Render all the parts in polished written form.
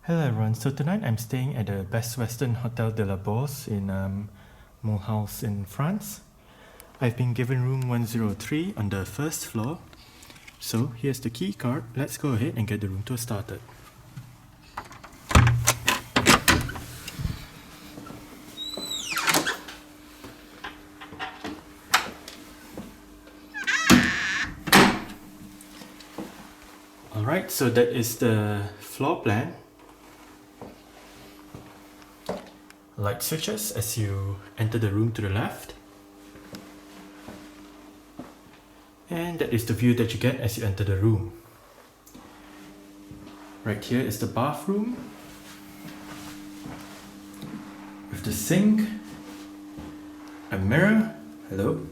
Hello everyone, so tonight I'm staying at the Best Western Hotel de la Bourse in Mulhouse in France. I've been given room 103 on the first floor. So here's the key card. Let's go ahead and get the room tour started. Alright, so that is the floor plan. Light switches as you enter the room to the left. And that is the view that you get as you enter the room. Right here is the bathroom with the sink, a mirror, hello,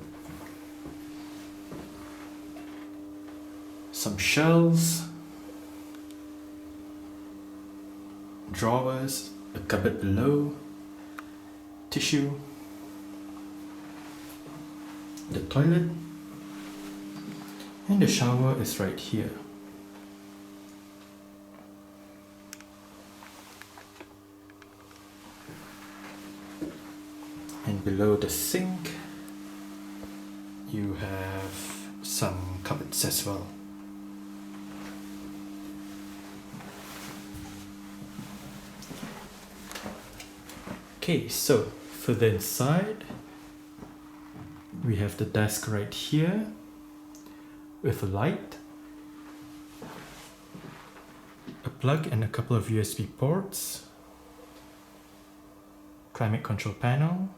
some shelves, drawers, a cupboard below, tissue, the toilet, and the shower is right here. And below the sink, you have some cupboards as well. Okay, so further inside, we have the desk right here with a light, a plug and a couple of USB ports, climate control panel,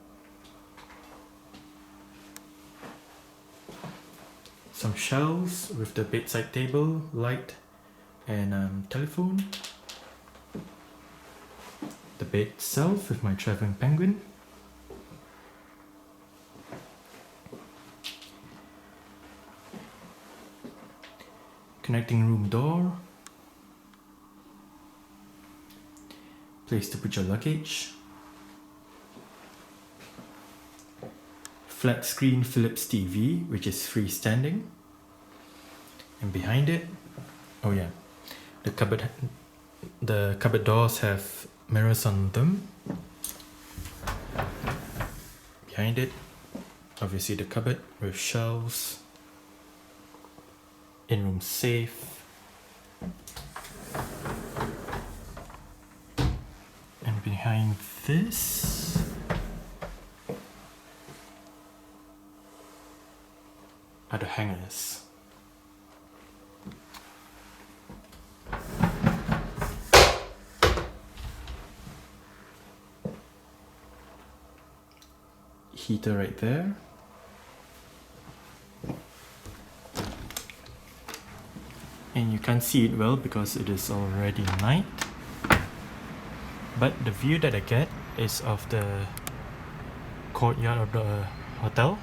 some shelves with the bedside table, light and telephone, the bed itself with my traveling penguin, connecting room door, place to put your luggage, flat screen Philips TV which is freestanding, and behind it, oh yeah, the cupboard doors have mirrors on them. Behind it, obviously the cupboard with shelves, in-room safe, and behind this are the hangers. Heater right there. And you can't see it well because it is already night. But the view that I get is of the courtyard of the hotel,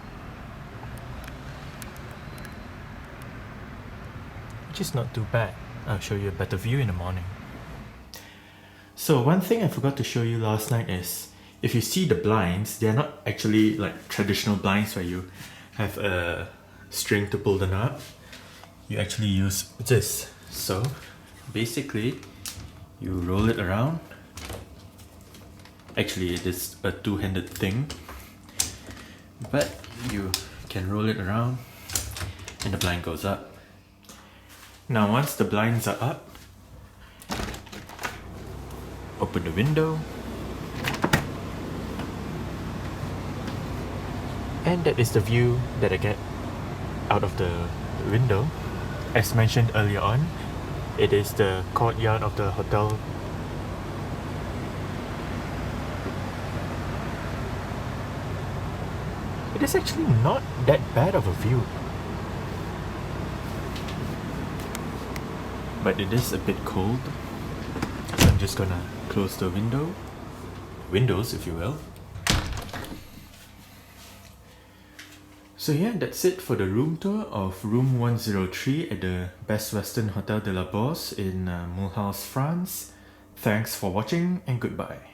which is not too bad. I'll show you a better view in the morning. So one thing I forgot to show you last night is, if you see the blinds, they are not actually like traditional blinds where you have a string to pull them up. You actually use this. So basically you roll it around. Actually it is a two-handed thing, but you can roll it around and the blind goes up. Now once the blinds are up, open the window, and that is the view that I get out of the window. As mentioned earlier on, it is the courtyard of the hotel. It is actually not that bad of a view, but it is a bit cold, so I'm just gonna close the windows if you will. So yeah, that's it for the room tour of room 103 at the Best Western Hotel de la Bourse in Mulhouse, France. Thanks for watching and goodbye.